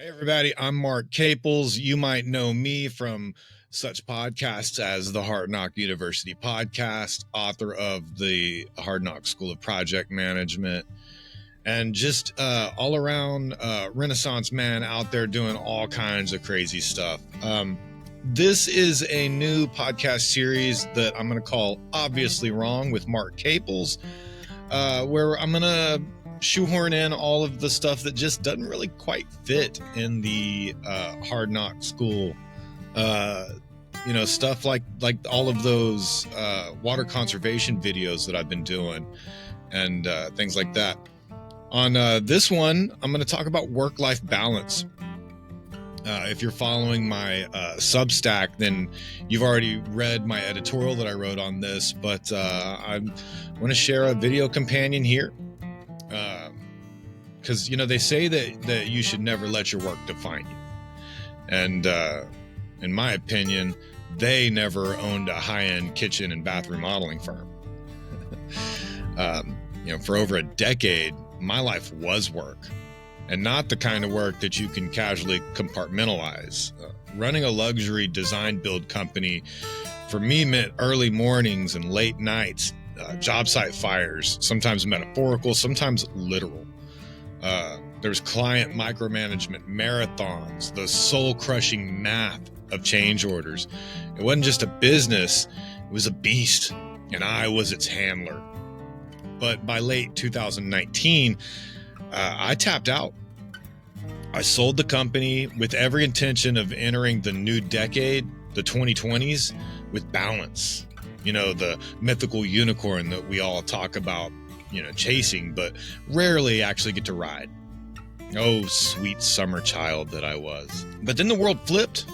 Hey, everybody, I'm Mark Caples. You might know me from such podcasts as the Hard Knock University podcast, author of the Hard Knock School of Project Management, and just all around Renaissance man out there doing all kinds of crazy stuff. This is a new podcast series that I'm going to call Obviously Wrong with Mark Caples, where I'm going to shoehorn in all of the stuff that just doesn't really quite fit in the Hard Knock School. Stuff like all of those water conservation videos that I've been doing and things like that. On this one, I'm going to talk about work-life balance. If you're following my Substack, then you've already read my editorial that I wrote on this, but I want to share a video companion here. Because, they say that you should never let your work define you. And in my opinion, they never owned a high-end kitchen and bath remodeling firm. For over a decade, my life was work, and not the kind of work that you can casually compartmentalize. Running a luxury design build company for me meant early mornings and late nights, job site fires, sometimes metaphorical, sometimes literal. There's client micromanagement marathons, the soul-crushing math of change orders. It wasn't just a business, it was a beast, and I was its handler. But by late 2019, I tapped out. I sold the company with every intention of entering the new decade, the 2020s, with balance. The mythical unicorn that we all talk about, chasing, but rarely actually get to ride. Oh, sweet summer child that I was. But then the world flipped.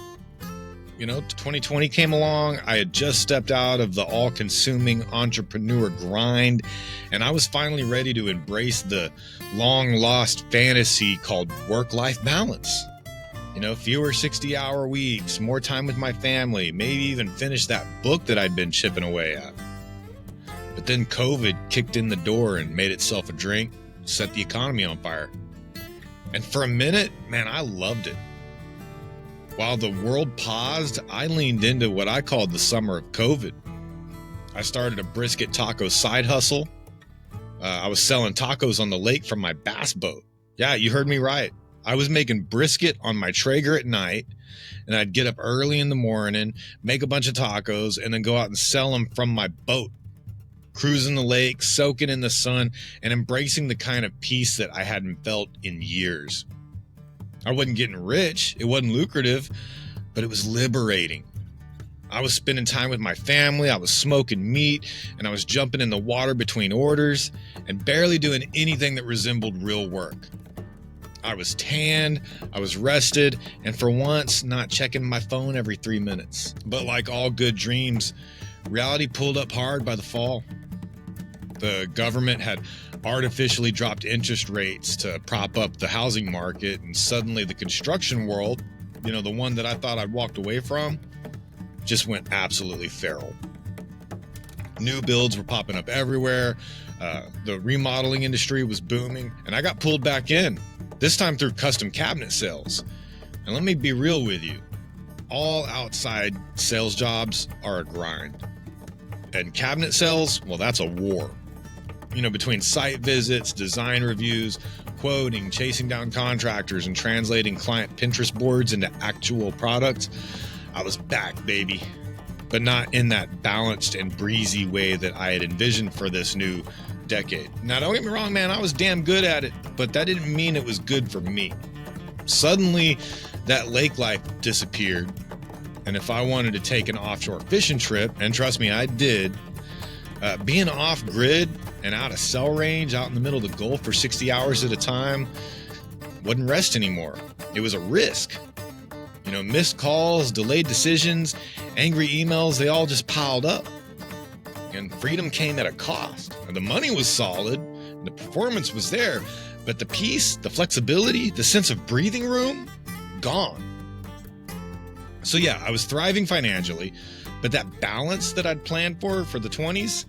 2020 came along. I had just stepped out of the all-consuming entrepreneur grind, and I was finally ready to embrace the long-lost fantasy called work-life balance. Fewer 60-hour weeks, more time with my family, maybe even finish that book that I'd been chipping away at. But then COVID kicked in the door and made itself a drink, set the economy on fire. And for a minute, man, I loved it. While the world paused, I leaned into what I called the summer of COVID. I started a brisket taco side hustle. I was selling tacos on the lake from my bass boat. Yeah, you heard me right. I was making brisket on my Traeger at night, and I'd get up early in the morning, make a bunch of tacos, and then go out and sell them from my boat. Cruising the lake, soaking in the sun, and embracing the kind of peace that I hadn't felt in years. I wasn't getting rich, it wasn't lucrative, but it was liberating. I was spending time with my family, I was smoking meat, and I was jumping in the water between orders, and barely doing anything that resembled real work. I was tanned, I was rested, and for once, not checking my phone every 3 minutes. But like all good dreams, reality pulled up hard by the fall. The government had artificially dropped interest rates to prop up the housing market, and suddenly the construction world, the one that I thought I'd walked away from, just went absolutely feral. New builds were popping up everywhere. The remodeling industry was booming, and I got pulled back in, this time through custom cabinet sales. And let me be real with you. All outside sales jobs are a grind. And cabinet sales, well, that's a war. Between site visits, design reviews, quoting, chasing down contractors, and translating client Pinterest boards into actual products, I was back, baby. But not in that balanced and breezy way that I had envisioned for this new decade. Now, don't get me wrong, man, I was damn good at it, but that didn't mean it was good for me. Suddenly, that lake life disappeared, and if I wanted to take an offshore fishing trip, and trust me, I did, being off-grid and out of cell range, out in the middle of the Gulf for 60 hours at a time, wasn't rest anymore. It was a risk. Missed calls, delayed decisions, angry emails, they all just piled up. And freedom came at a cost. And the money was solid, and the performance was there, but the peace, the flexibility, the sense of breathing room, gone. So yeah, I was thriving financially, but that balance that I'd planned for the 20s,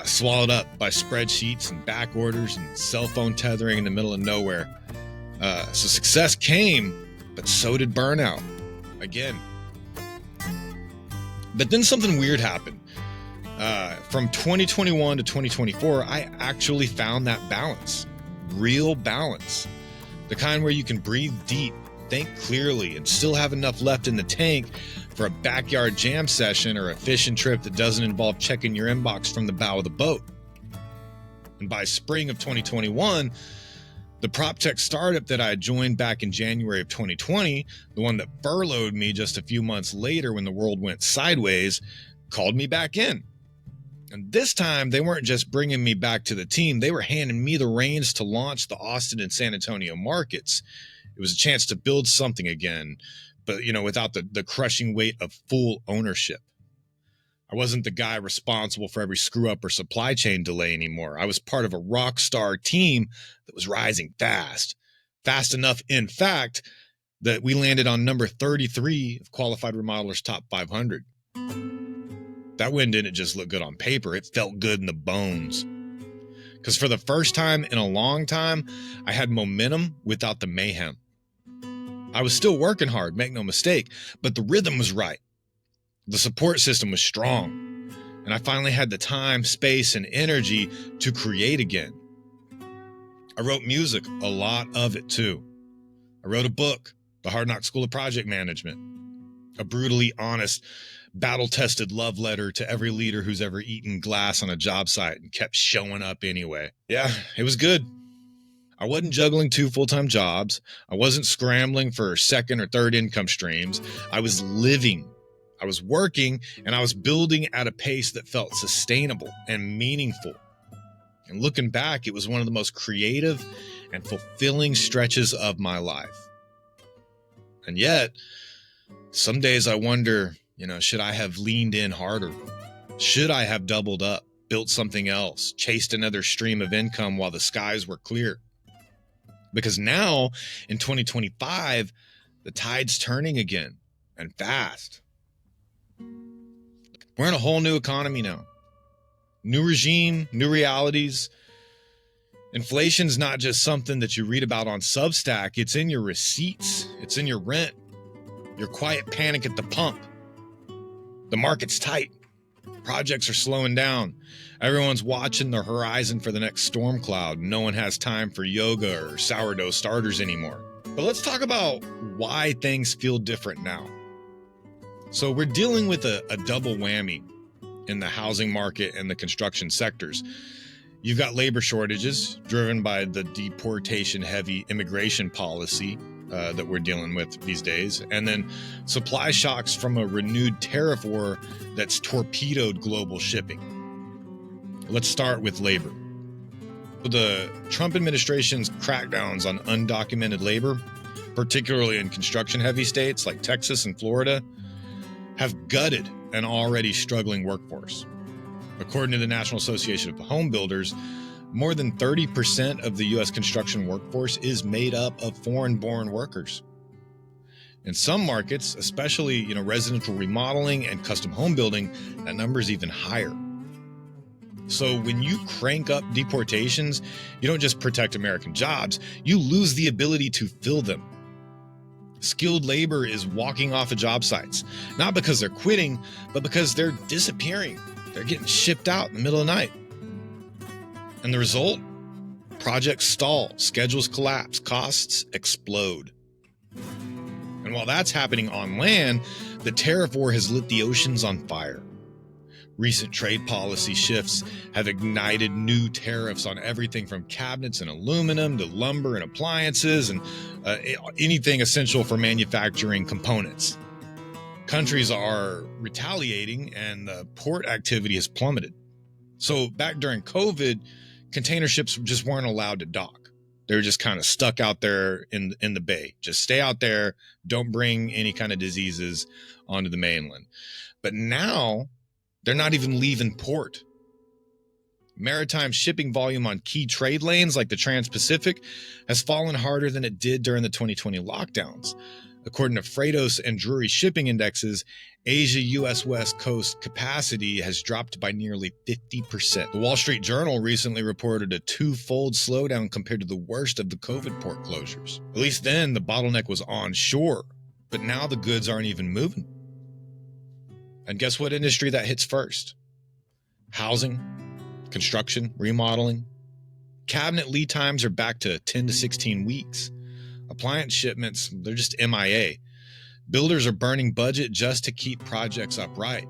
swallowed up by spreadsheets and back orders and cell phone tethering in the middle of nowhere. So success came, but so did burnout. Again. But then something weird happened. From 2021 to 2024, I actually found that balance. Real balance. The kind where you can breathe deep, think clearly, and still have enough left in the tank for a backyard jam session or a fishing trip that doesn't involve checking your inbox from the bow of the boat. And by spring of 2021, the prop tech startup that I joined back in January of 2020, the one that furloughed me just a few months later when the world went sideways, called me back in. And this time, they weren't just bringing me back to the team, they were handing me the reins to launch the Austin and San Antonio markets. It was a chance to build something again, but without the crushing weight of full ownership. I wasn't the guy responsible for every screw up or supply chain delay anymore. I was part of a rock star team that was rising fast enough, in fact, that we landed on number 33 of Qualified Remodelers Top 500. That win didn't just look good on paper, it felt good in the bones. Because for the first time in a long time, I had momentum without the mayhem. I was still working hard, make no mistake, but the rhythm was right. The support system was strong, and I finally had the time, space, and energy to create again. I wrote music, a lot of it too. I wrote a book, The Hard Knock School of Project Management, a brutally honest, battle-tested love letter to every leader who's ever eaten glass on a job site and kept showing up anyway. Yeah, it was good. I wasn't juggling 2 full-time jobs. I wasn't scrambling for second or third income streams. I was living. I was working, and I was building at a pace that felt sustainable and meaningful. And looking back, it was one of the most creative and fulfilling stretches of my life. And yet, some days I wonder, should I have leaned in harder? Should I have doubled up, built something else, chased another stream of income while the skies were clear? Because now, in 2025, the tide's turning again, and fast. We're in a whole new economy now. New regime, new realities. Inflation's not just something that you read about on Substack. It's in your receipts. It's in your rent. Your quiet panic at the pump. The market's tight. Projects are slowing down. Everyone's watching the horizon for the next storm cloud. No one has time for yoga or sourdough starters anymore. But let's talk about why things feel different now. So we're dealing with a double whammy in the housing market and the construction sectors. You've got labor shortages driven by the deportation-heavy immigration policy that we're dealing with these days, and then supply shocks from a renewed tariff war that's torpedoed global shipping. Let's start with labor. The Trump administration's crackdowns on undocumented labor, particularly in construction-heavy states like Texas and Florida, have gutted an already struggling workforce. According to the National Association of Home Builders, more than 30% of the U.S. construction workforce is made up of foreign-born workers. In some markets, especially residential remodeling and custom home building, that number is even higher. So when you crank up deportations, you don't just protect American jobs, you lose the ability to fill them. Skilled labor is walking off of job sites, not because they're quitting, but because they're disappearing. They're getting shipped out in the middle of the night. And the result? Projects stall, schedules collapse, costs explode. And while that's happening on land, the tariff war has lit the oceans on fire. Recent trade policy shifts have ignited new tariffs on everything from cabinets and aluminum to lumber and appliances and anything essential for manufacturing components. Countries are retaliating and the port activity has plummeted. So back during COVID, container ships just weren't allowed to dock. They were just kind of stuck out there in the bay. Just stay out there. Don't bring any kind of diseases onto the mainland. But now they're not even leaving port. Maritime shipping volume on key trade lanes like the Trans-Pacific has fallen harder than it did during the 2020 lockdowns. According to Freightos and Drury shipping indexes, Asia-US West Coast capacity has dropped by nearly 50%. The Wall Street Journal recently reported a twofold slowdown compared to the worst of the COVID port closures. At least then, the bottleneck was onshore, but now the goods aren't even moving. And guess what industry that hits first? Housing, construction, remodeling. Cabinet lead times are back to 10 to 16 weeks. Appliance shipments, they're just MIA. Builders are burning budget just to keep projects upright.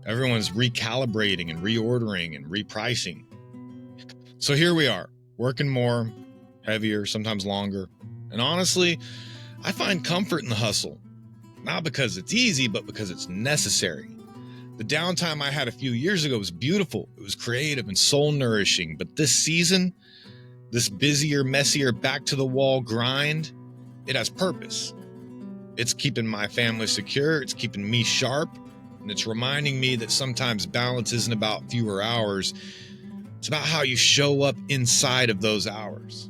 Everyone's recalibrating and reordering and repricing. So here we are, working more, heavier, sometimes longer. And honestly, I find comfort in the hustle. Not because it's easy, but because it's necessary. The downtime I had a few years ago was beautiful. It was creative and soul-nourishing. But this season, this busier, messier, back-to-the-wall grind, it has purpose. It's keeping my family secure. It's keeping me sharp. And it's reminding me that sometimes balance isn't about fewer hours. It's about how you show up inside of those hours.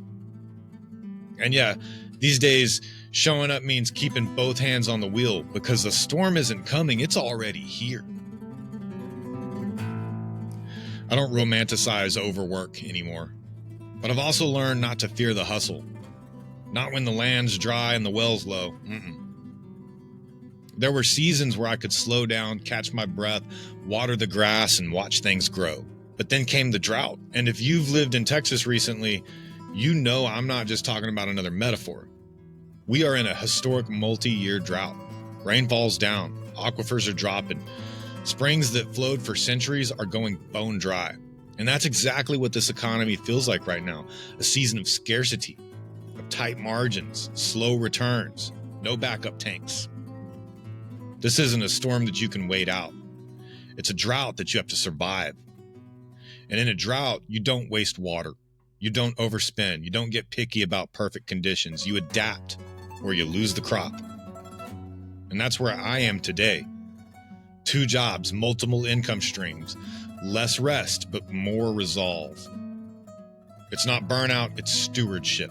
And yeah, these days, showing up means keeping both hands on the wheel because the storm isn't coming. It's already here. I don't romanticize overwork anymore, but I've also learned not to fear the hustle. Not when the land's dry and the well's low. There were seasons where I could slow down, catch my breath, water the grass, and watch things grow. But then came the drought. And if you've lived in Texas recently, you know I'm not just talking about another metaphor. We are in a historic multi-year drought. Rainfall's down, aquifers are dropping. Springs that flowed for centuries are going bone dry. And that's exactly what this economy feels like right now. A season of scarcity, of tight margins, slow returns, no backup tanks. This isn't a storm that you can wait out. It's a drought that you have to survive. And in a drought, you don't waste water. You don't overspend. You don't get picky about perfect conditions. You adapt or you lose the crop. And that's where I am today. 2 jobs, multiple income streams, less rest, but more resolve. It's not burnout, it's stewardship.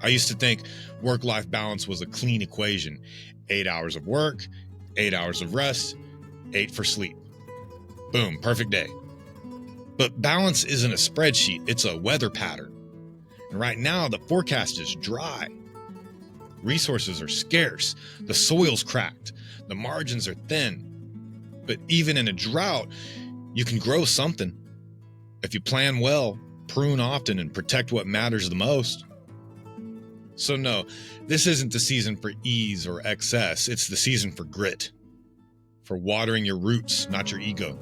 I used to think work-life balance was a clean equation. 8 hours of work, 8 hours of rest, 8 for sleep. Boom, perfect day. But balance isn't a spreadsheet, it's a weather pattern. And right now, the forecast is dry. Resources are scarce, the soil's cracked, the margins are thin. But even in a drought, you can grow something. If you plan well, prune often, and protect what matters the most. So no, this isn't the season for ease or excess. It's the season for grit. For watering your roots, not your ego.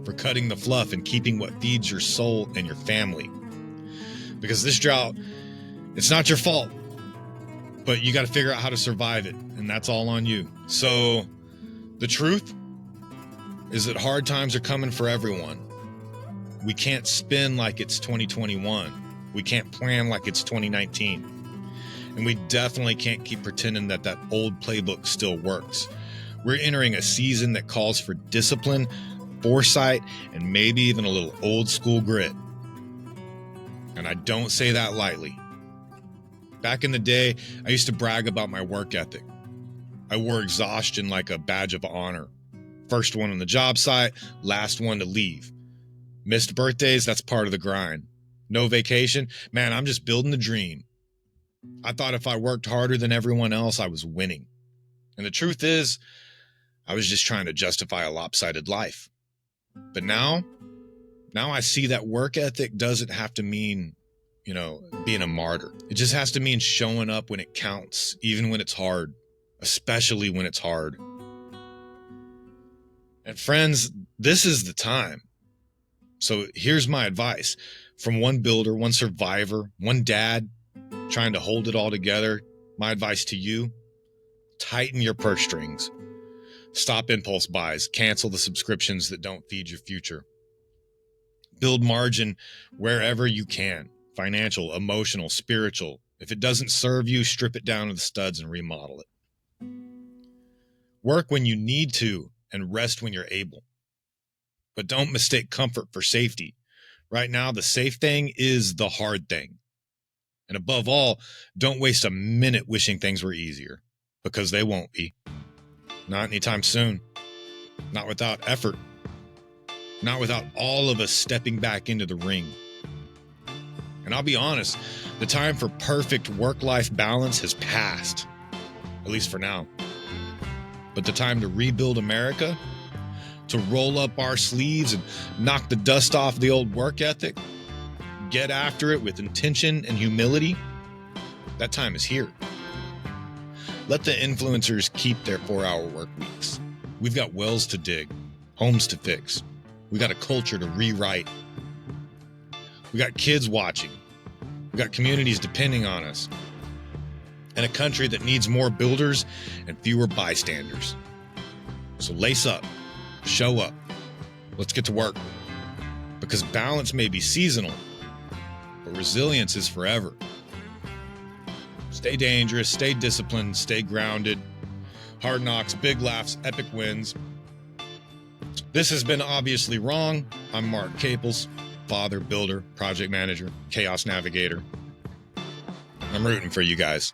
For cutting the fluff and keeping what feeds your soul and your family. Because this drought, it's not your fault. But you got to figure out how to survive it. And that's all on you. So the truth is that hard times are coming for everyone. We can't spin like it's 2021. We can't plan like it's 2019. And we definitely can't keep pretending that that old playbook still works. We're entering a season that calls for discipline, foresight, and maybe even a little old school grit. And I don't say that lightly. Back in the day, I used to brag about my work ethic. I wore exhaustion like a badge of honor. First one on the job site, last one to leave. Missed birthdays, that's part of the grind. No vacation, man, I'm just building the dream. I thought if I worked harder than everyone else, I was winning. And the truth is, I was just trying to justify a lopsided life. But now I see that work ethic doesn't have to mean, being a martyr. It just has to mean showing up when it counts, even when it's hard, especially when it's hard. And friends, this is the time. So here's my advice from one builder, one survivor, one dad trying to hold it all together. My advice to you, tighten your purse strings. Stop impulse buys. Cancel the subscriptions that don't feed your future. Build margin wherever you can. Financial, emotional, spiritual. If it doesn't serve you, strip it down to the studs and remodel it. Work when you need to and rest when you're able. But don't mistake comfort for safety. Right now, the safe thing is the hard thing. And above all, don't waste a minute wishing things were easier, because they won't be. Not anytime soon. Not without effort. Not without all of us stepping back into the ring. And I'll be honest, the time for perfect work-life balance has passed, at least for now. But the time to rebuild America, to roll up our sleeves and knock the dust off the old work ethic, get after it with intention and humility, that time is here. Let the influencers keep their 4-hour work weeks. We've got wells to dig, homes to fix. We got a culture to rewrite. We got kids watching. We got communities depending on us. And a country that needs more builders and fewer bystanders. So lace up, show up. Let's get to work. Because balance may be seasonal, but resilience is forever. Stay dangerous, stay disciplined, stay grounded. Hard knocks, big laughs, epic wins. This has been Obviously Wrong. I'm Mark Caples, father, builder, project manager, chaos navigator. I'm rooting for you guys.